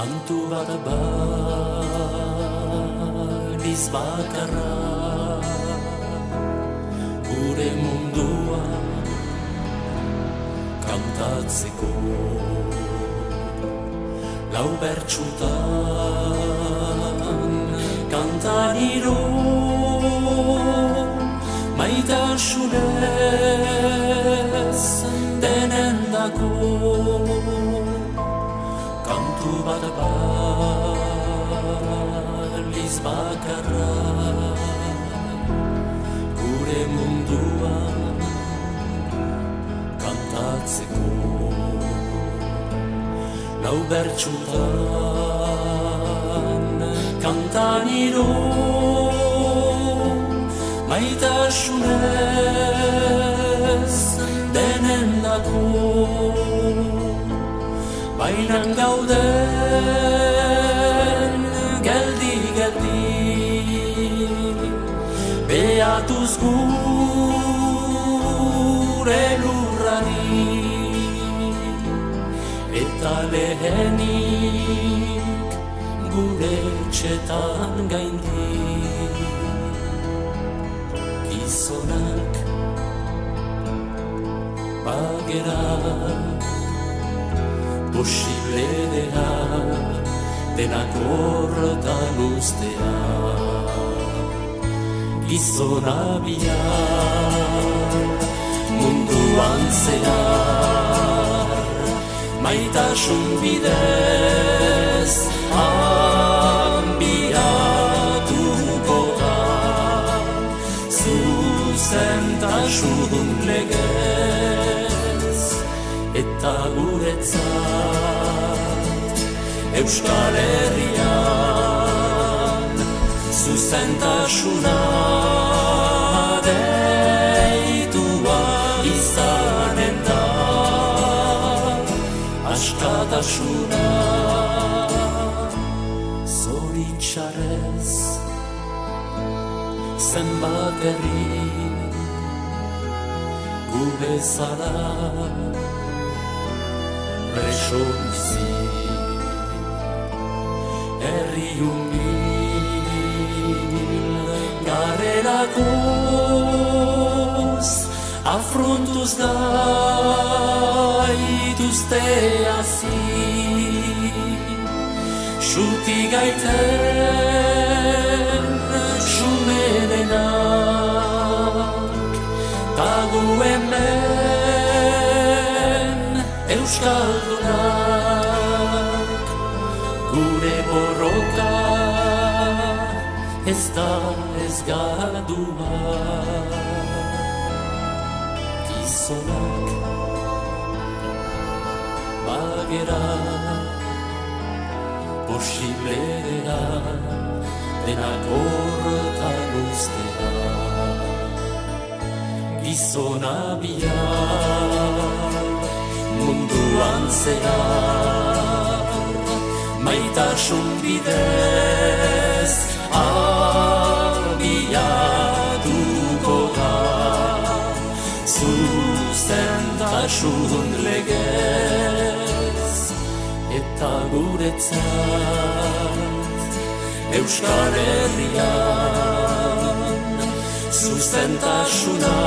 Kantu bat baliz bakarra gure mundua kantatzeko. Lau bertsutan kantaniro maitasunez denendako. Kantu bat baliz bakarra gure mundua kantatzeko. Lau bertsutan kantaniro maitasunez denendako. Bainan gauden geldi-geldi behatuz gure lurrari eta lehenik gure etxetan gaindi. Gizonak bagera posible denak horretan ustea. Gizona bihar munduan zehar maitasun bidez hanbiatuko da. Zuzentasun legez eta guretzat Euskal Herrian zuzentasuna deitua izanen da. Askatasuna zoritxarrez zenbat herri gu bezala preso bizi. Herri humil garelakoz afrontuz gaituzte hazi. Xuti gaiten xumenenak tagu hemen euskaldunak. Gure borroka ez da ez galdua. Gizonak bagera posible denak horretan ustea. Gizona bihar munduan zehar maitasun bidez abiatuko da. Zuzentasun legez eta guretzat Euskal Herrian zuzentasuna